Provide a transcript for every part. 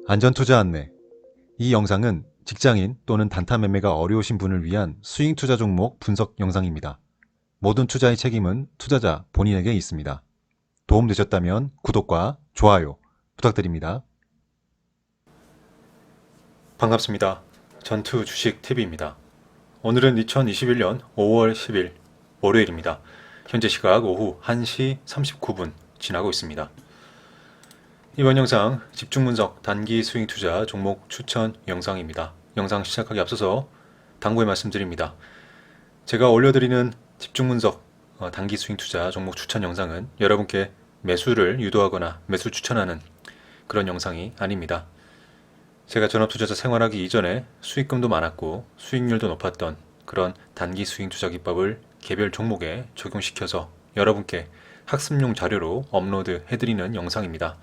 안전투자 안내. 이 영상은 직장인 또는 단타 매매가 어려우신 분을 위한 스윙 투자 종목 분석 영상입니다. 모든 투자의 책임은 투자자 본인에게 있습니다. 도움되셨다면 구독과 좋아요 부탁드립니다. 반갑습니다. 전투 주식 TV입니다. 오늘은 2021년 5월 10일 월요일입니다. 현재 시각 오후 1시 39분 지나고 있습니다. 이번 영상 집중 분석 단기 스윙 투자 종목 추천 영상입니다. 영상 시작하기 앞서서 당부의 말씀드립니다. 제가 올려드리는 집중 분석 단기 스윙 투자 종목 추천 영상은 여러분께 매수를 유도하거나 매수 추천하는 그런 영상이 아닙니다. 제가 전업투자자 생활하기 이전에 수익금도 많았고 수익률도 높았던 그런 단기 스윙 투자 기법을 개별 종목에 적용시켜서 여러분께 학습용 자료로 업로드 해드리는 영상입니다.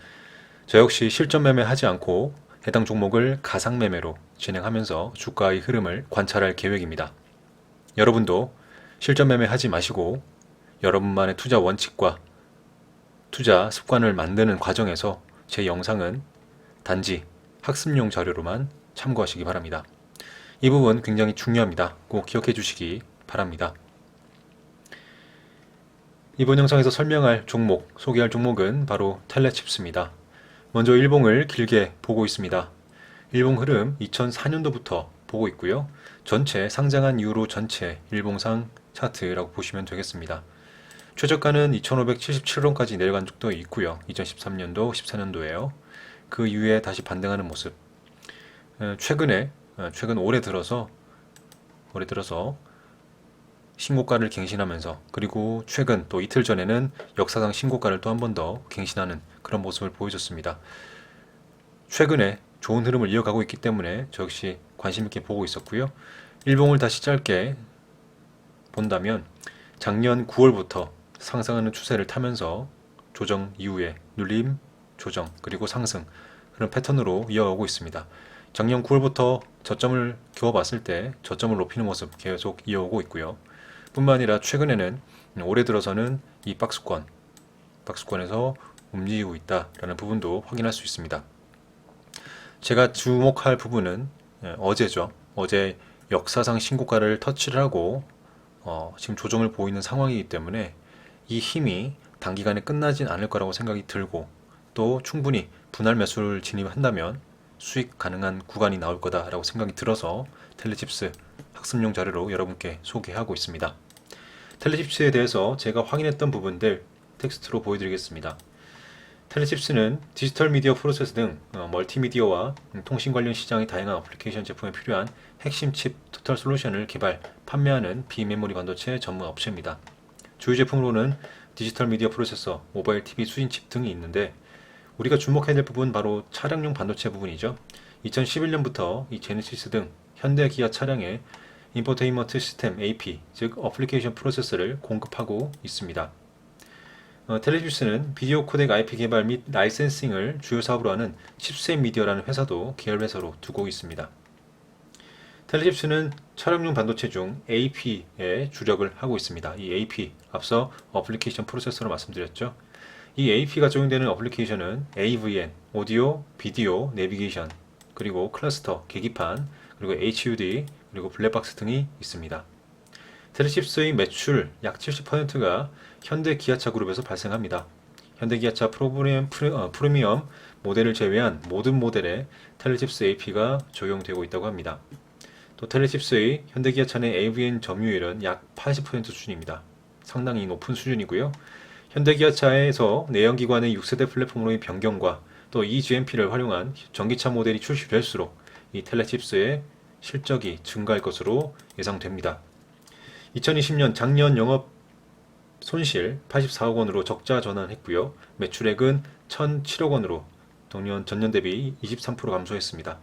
저 역시 실전 매매하지 않고 해당 종목을 가상 매매로 진행하면서 주가의 흐름을 관찰할 계획입니다. 여러분도 실전 매매하지 마시고 여러분만의 투자 원칙과 투자 습관을 만드는 과정에서 제 영상은 단지 학습용 자료로만 참고하시기 바랍니다. 이 부분 굉장히 중요합니다. 꼭 기억해 주시기 바랍니다. 이번 영상에서 설명할 종목, 소개할 종목은 바로 텔레칩스입니다. 먼저 일봉을 길게 보고 있습니다. 일봉 흐름 2004년도부터 보고 있고요. 전체 상장한 이후로 전체 일봉상 차트라고 보시면 되겠습니다. 최저가는 2577원까지 내려간 적도 있고요. 2013년도, 14년도에요. 그 이후에 다시 반등하는 모습. 최근 올해 들어서 신고가를 갱신하면서, 그리고 최근 또 이틀 전에는 역사상 신고가를 또 한 번 더 갱신하는 그런 모습을 보여줬습니다. 최근에 좋은 흐름을 이어가고 있기 때문에 저 역시 관심 있게 보고 있었고요. 일봉을 다시 짧게 본다면 작년 9월부터 상승하는 추세를 타면서 조정 이후에 눌림, 조정, 그리고 상승, 그런 패턴으로 이어가고 있습니다. 작년 9월부터 저점을 그어봤을 때 저점을 높이는 모습 계속 이어오고 있고요. 뿐만 아니라 최근에는 올해 들어서는 이 박스권에서 움직이고 있다라는 부분도 확인할 수 있습니다. 제가 주목할 부분은 어제죠. 어제 역사상 신고가를 터치를 하고 지금 조정을 보이는 상황이기 때문에 이 힘이 단기간에 끝나진 않을 거라고 생각이 들고, 또 충분히 분할 매수를 진입한다면 수익 가능한 구간이 나올 거다라고 생각이 들어서 텔레칩스 학습용 자료로 여러분께 소개하고 있습니다. 텔레칩스에 대해서 제가 확인했던 부분들 텍스트로 보여드리겠습니다. 텔레칩스는 디지털 미디어 프로세스 등 멀티미디어와 통신 관련 시장의 다양한 어플리케이션 제품에 필요한 핵심 칩 토탈 솔루션을 개발, 판매하는 비메모리 반도체 전문 업체입니다. 주요 제품으로는 디지털 미디어 프로세서, 모바일 TV 수신 칩 등이 있는데, 우리가 주목해야 될 부분 바로 차량용 반도체 부분이죠. 2011년부터 이 제네시스 등 현대 기아 차량에 인포테인먼트 시스템 AP, 즉 어플리케이션 프로세서를 공급하고 있습니다. 텔레비스는 비디오 코덱 IP 개발 및 라이센싱을 주요 사업으로 하는 칩셋 미디어라는 회사도 계열 회사로 두고 있습니다. 텔레칩스는 차량용 반도체 중 AP에 주력을 하고 있습니다. 이 AP, 앞서 어플리케이션 프로세서로 말씀드렸죠. 이 AP가 적용되는 어플리케이션은 AVN, 오디오, 비디오, 내비게이션, 그리고 클러스터, 계기판, 그리고 HUD, 그리고 블랙박스 등이 있습니다. 텔레칩스의 매출 약 70%가 현대 기아차 그룹에서 발생합니다. 현대 기아차 프리미엄 모델을 제외한 모든 모델에 텔레칩스 AP가 적용되고 있다고 합니다. 또 텔레칩스의 현대 기아차 내 AVN 점유율은 약 80% 수준입니다. 상당히 높은 수준이고요. 현대기아차에서 내연기관의 6세대 플랫폼으로의 변경과 또 eGMP를 활용한 전기차 모델이 출시될수록 이 텔레칩스의 실적이 증가할 것으로 예상됩니다. 2020년 작년 영업 손실 84억 원으로 적자 전환했고요. 매출액은 1,007억 원으로 전년 대비 23% 감소했습니다.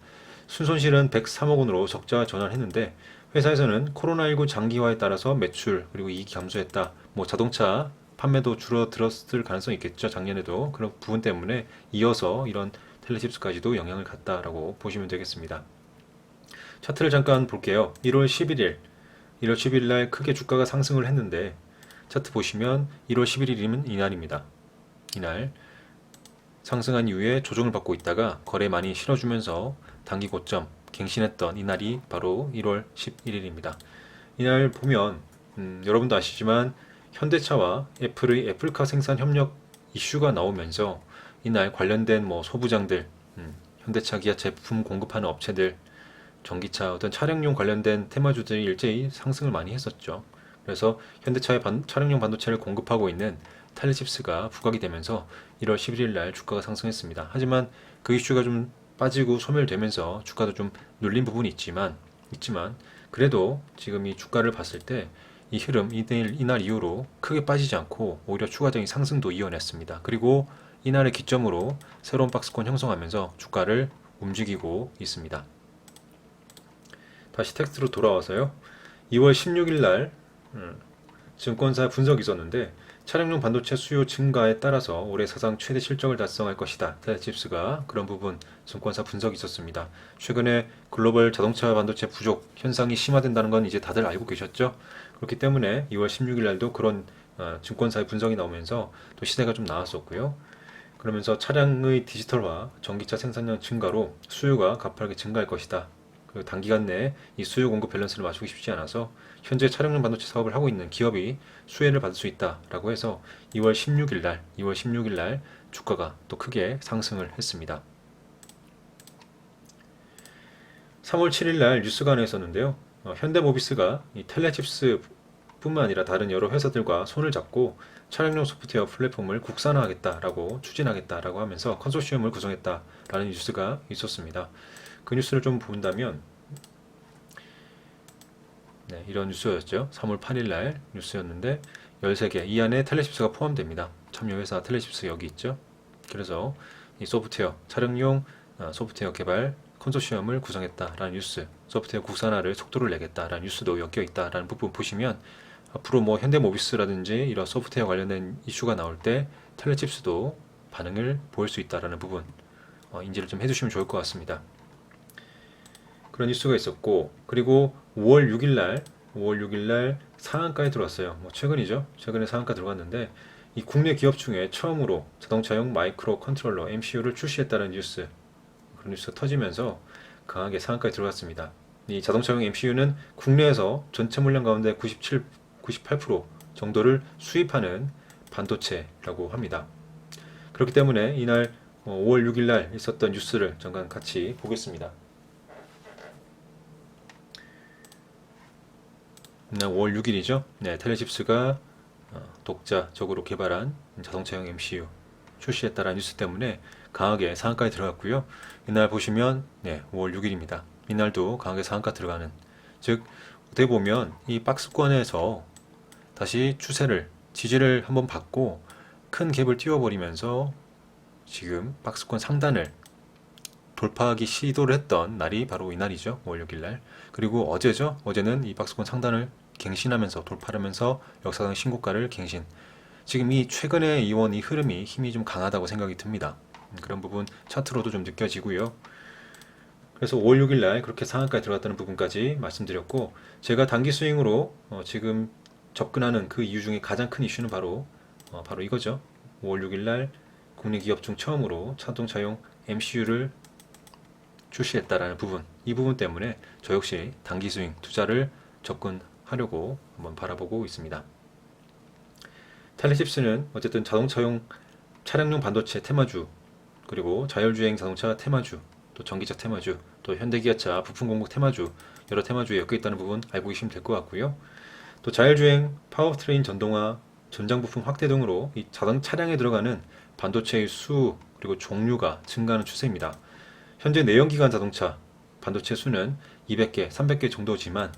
순손실은 103억 원으로 적자 전환했는데, 회사에서는 코로나19 장기화에 따라서 매출 그리고 이익이 감소했다. 자동차 판매도 줄어들었을 가능성이 있겠죠. 작년에도 그런 부분 때문에 이어서 이런 텔레칩스까지도 영향을 갖다라고 보시면 되겠습니다. 차트를 잠깐 볼게요. 1월 11일 날 크게 주가가 상승을 했는데, 차트 보시면 1월 11일이면 이날입니다. 이날 상승한 이후에 조정을 받고 있다가 거래 많이 실어주면서 단기 고점 갱신했던 이날이 바로 1월 11일입니다. 이날 보면 여러분도 아시지만 현대차와 애플의 애플카 생산 협력 이슈가 나오면서 이날 관련된 뭐 소부장들, 현대차, 기아차 부품 공급하는 업체들, 전기차 어떤 차량용 관련된 테마주들이 일제히 상승을 많이 했었죠. 그래서 현대차의 차량용 반도체를 공급하고 있는 텔레칩스가 부각이 되면서 1월 11일 날 주가가 상승했습니다. 하지만 그 이슈가 좀 빠지고 소멸되면서 주가도 좀 눌린 부분이 있지만 그래도 지금 이 주가를 봤을 때 이 흐름 이날 이후로 크게 빠지지 않고 오히려 추가적인 상승도 이어냈습니다. 그리고 이날을 기점으로 새로운 박스권 형성하면서 주가를 움직이고 있습니다. 다시 텍스트로 돌아와서요. 2월 16일 날 증권사 분석이 있었는데 차량용 반도체 수요 증가에 따라서 올해 사상 최대 실적을 달성할 것이다. 텔레칩스가 그런 부분 증권사 분석이 있었습니다. 최근에 글로벌 자동차 반도체 부족 현상이 심화된다는 건 이제 다들 알고 계셨죠? 그렇기 때문에 2월 16일 날도 그런 증권사의 분석이 나오면서 또 시세가 좀 나왔었고요. 그러면서 차량의 디지털화, 전기차 생산량 증가로 수요가 가파르게 증가할 것이다. 그 단기간 내에 이 수요 공급 밸런스를 맞추기 쉽지 않아서 현재 차량용 반도체 사업을 하고 있는 기업이 수혜를 받을 수 있다라고 해서 2월 16일 날 주가가 또 크게 상승을 했습니다. 3월 7일 날 뉴스가 하나 있었는데요. 현대모비스가 이 텔레칩스 뿐만 아니라 다른 여러 회사들과 손을 잡고 차량용 소프트웨어 플랫폼을 국산화하겠다라고 추진하겠다라고 하면서 컨소시엄을 구성했다라는 뉴스가 있었습니다. 그 뉴스를 좀 본다면 이런 뉴스였죠. 3월 8일 날 뉴스였는데 13개 이 안에 텔레칩스가 포함됩니다. 참여회사 텔레칩스 여기 있죠. 그래서 이 소프트웨어 차량용 소프트웨어 개발 컨소시엄을 구성했다라는 뉴스, 소프트웨어 국산화를 속도를 내겠다라는 뉴스도 엮여 있다라는 부분 보시면 앞으로 뭐 현대모비스라든지 이런 소프트웨어 관련된 이슈가 나올 때 텔레칩스도 반응을 보일 수 있다라는 부분 인지를 좀 해주시면 좋을 것 같습니다. 그런 뉴스가 있었고 그리고 5월 6일 날 상한가에 들어왔어요. 뭐 최근이죠. 최근에 상한가 들어갔는데 이 국내 기업 중에 처음으로 자동차용 마이크로 컨트롤러 MCU를 출시했다는 뉴스, 그런 뉴스가 터지면서 강하게 상한가에 들어갔습니다. 이 자동차용 MCU는 국내에서 전체 물량 가운데 98% 정도를 수입하는 반도체라고 합니다. 그렇기 때문에 이날 5월 6일 날 있었던 뉴스를 잠깐 같이 보겠습니다. 5월 6일이죠. 텔레칩스가 독자적으로 개발한 자동차용 MCU 출시했다라는 뉴스 때문에 강하게 상한가에 들어갔고요. 이날 보시면 5월 6일입니다. 이날도 강하게 상한가 들어가는, 즉 어떻게 보면 이 박스권에서 다시 추세를 지지를 한번 받고 큰 갭을 띄워버리면서 지금 박스권 상단을 돌파하기 시도를 했던 날이 바로 이날이죠. 5월 6일 날. 그리고 어제죠. 어제는 이 박스권 상단을 갱신하면서 돌파하면서 역사상 신고가를 갱신. 지금 이 최근에 이원 이 흐름이 힘이 좀 강하다고 생각이 듭니다. 그런 부분 차트로도 좀 느껴지고요. 그래서 5월 6일 날 그렇게 상한가에 들어갔다는 부분까지 말씀드렸고, 제가 단기 스윙으로 지금 접근하는 그 이유 중에 가장 큰 이슈는 바로 이거죠. 5월 6일 날 국내 기업 중 처음으로 자동차용 MCU를 출시했다라는 부분, 이 부분 때문에 저 역시 단기 스윙 투자를 접근하려고 한번 바라보고 있습니다. 텔레칩스는 어쨌든 자동차용 차량용 반도체 테마주, 그리고 자율주행 자동차 테마주, 또 전기차 테마주, 또 현대기아차 부품 공급 테마주, 여러 테마주에 엮여 있다는 부분 알고 계시면 될 것 같고요. 또 자율주행, 파워트레인 전동화, 전장 부품 확대 등으로 이 자동 차량에 들어가는 반도체의 수 그리고 종류가 증가하는 추세입니다. 현재 내연기관 자동차 반도체 수는 200개, 300개 정도지만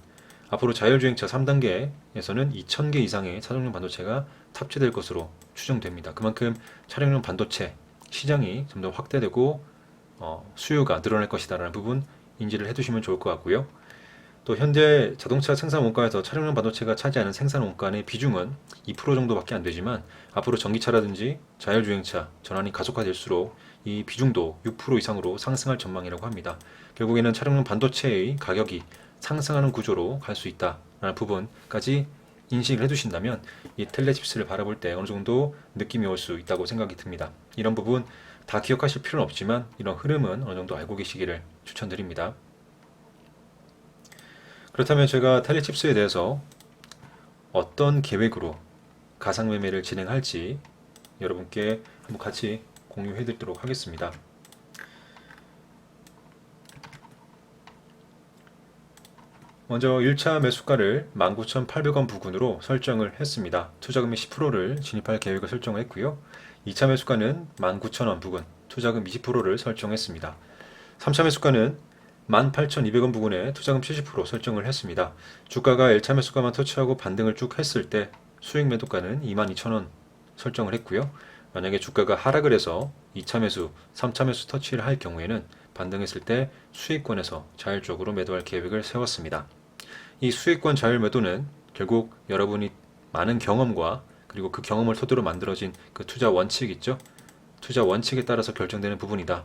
앞으로 자율주행차 3단계에서는 2000개 이상의 차량용 반도체가 탑재될 것으로 추정됩니다. 그만큼 차량용 반도체 시장이 점점 확대되고 수요가 늘어날 것이다라는 부분 인지를 해두시면 좋을 것 같고요. 또 현재 자동차 생산 원가에서 차량용 반도체가 차지하는 생산 원가의 비중은 2% 정도밖에 안 되지만 앞으로 전기차라든지 자율주행차 전환이 가속화될수록 이 비중도 6% 이상으로 상승할 전망이라고 합니다. 결국에는 차량용 반도체의 가격이 상승하는 구조로 갈 수 있다라는 부분까지 인식을 해두신다면 이 텔레칩스를 바라볼 때 어느 정도 느낌이 올 수 있다고 생각이 듭니다. 이런 부분 다 기억하실 필요는 없지만 이런 흐름은 어느 정도 알고 계시기를 추천드립니다. 그렇다면 제가 텔레칩스에 대해서 어떤 계획으로 가상매매를 진행할지 여러분께 한번 같이 공유해 드리도록 하겠습니다. 먼저 1차 매수가를 19,800원 부근으로 설정을 했습니다. 투자금의 10%를 진입할 계획을 설정했고요. 2차 매수가는 19,000원 부근, 투자금 20%를 설정했습니다. 3차 매수가는 18,200원 부근에 투자금 70% 설정을 했습니다. 주가가 1차 매수가만 터치하고 반등을 쭉 했을 때 수익 매도가는 22,000원 설정을 했고요. 만약에 주가가 하락을 해서 2차 매수, 3차 매수 터치를 할 경우에는 반등했을 때 수익권에서 자율적으로 매도할 계획을 세웠습니다. 이 수익권 자율 매도는 결국 여러분이 많은 경험과 그리고 그 경험을 토대로 만들어진 그 투자 원칙 있죠? 투자 원칙에 따라서 결정되는 부분이다.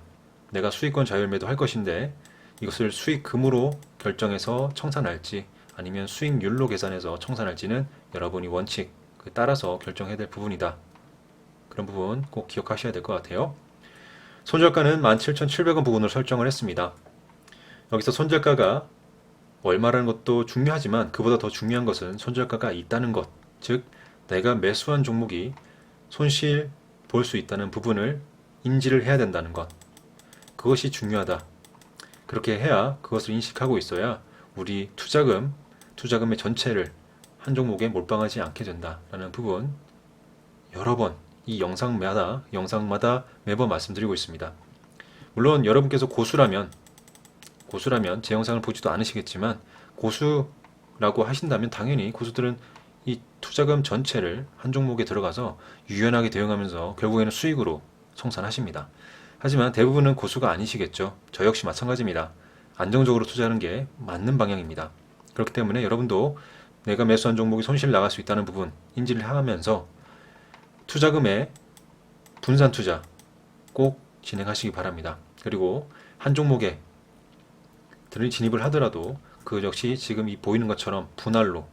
내가 수익권 자율 매도 할 것인데 이것을 수익금으로 결정해서 청산할지 아니면 수익률로 계산해서 청산할지는 여러분이 원칙 따라서 결정해야 될 부분이다. 그런 부분 꼭 기억하셔야 될 것 같아요. 손절가는 17,700원 부분으로 설정을 했습니다. 여기서 손절가가 얼마라는 것도 중요하지만 그보다 더 중요한 것은 손절가가 있다는 것, 즉 내가 매수한 종목이 손실 볼 수 있다는 부분을 인지를 해야 된다는 것, 그것이 중요하다. 그렇게 해야 그것을 인식하고 있어야 우리 투자금의 전체를 한 종목에 몰빵하지 않게 된다라는 부분 여러 번 이 영상마다 매번 말씀드리고 있습니다. 물론 여러분께서 고수라면 제 영상을 보지도 않으시겠지만 고수라고 하신다면 당연히 고수들은 이 투자금 전체를 한 종목에 들어가서 유연하게 대응하면서 결국에는 수익으로 청산하십니다. 하지만 대부분은 고수가 아니시겠죠. 저 역시 마찬가지입니다. 안정적으로 투자하는 게 맞는 방향입니다. 그렇기 때문에 여러분도 내가 매수한 종목이 손실 나갈 수 있다는 부분 인지를 하면서 투자금의 분산 투자 꼭 진행하시기 바랍니다. 그리고 한 종목에 진입을 하더라도 그 역시 지금 이 보이는 것처럼 분할로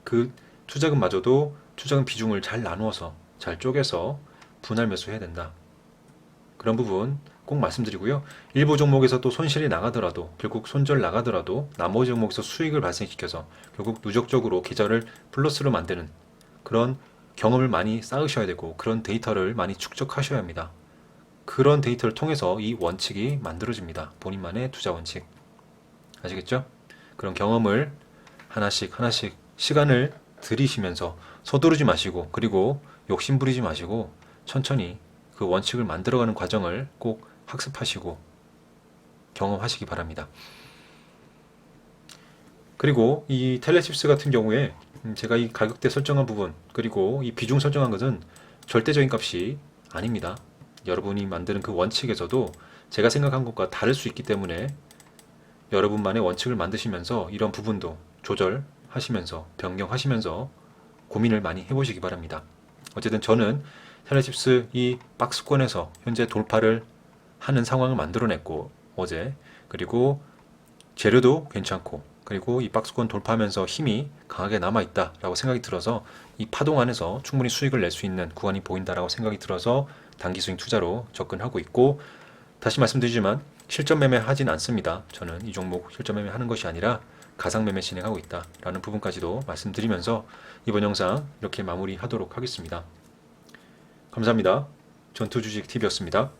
그 투자금마저도 투자금 비중을 잘 나누어서 잘 쪼개서 분할 매수해야 된다. 그런 부분 꼭 말씀드리고요. 일부 종목에서 또 손실이 나가더라도 결국 손절 나가더라도 나머지 종목에서 수익을 발생시켜서 결국 누적적으로 계좌를 플러스로 만드는 그런 경험을 많이 쌓으셔야 되고 그런 데이터를 많이 축적하셔야 합니다. 그런 데이터를 통해서 이 원칙이 만들어집니다. 본인만의 투자 원칙. 아시겠죠? 그런 경험을 하나씩 시간을 들이시면서 서두르지 마시고 그리고 욕심 부리지 마시고 천천히 그 원칙을 만들어가는 과정을 꼭 학습하시고 경험하시기 바랍니다. 그리고 이 텔레칩스 같은 경우에 제가 이 가격대 설정한 부분 그리고 이 비중 설정한 것은 절대적인 값이 아닙니다. 여러분이 만드는 그 원칙에서도 제가 생각한 것과 다를 수 있기 때문에 여러분만의 원칙을 만드시면서 이런 부분도 조절하시면서 변경하시면서 고민을 많이 해보시기 바랍니다. 어쨌든 저는 텔레칩스 이 박스권에서 현재 돌파를 하는 상황을 만들어냈고 어제 그리고 재료도 괜찮고 그리고 이 박스권 돌파하면서 힘이 강하게 남아있다 라고 생각이 들어서 이 파동 안에서 충분히 수익을 낼 수 있는 구간이 보인다 라고 생각이 들어서 단기 스윙 투자로 접근하고 있고 다시 말씀드리지만 실전 매매 하진 않습니다. 저는 이 종목 실전 매매 하는 것이 아니라 가상 매매 진행하고 있다 라는 부분까지도 말씀드리면서 이번 영상 이렇게 마무리하도록 하겠습니다. 감사합니다. 전투주식TV였습니다.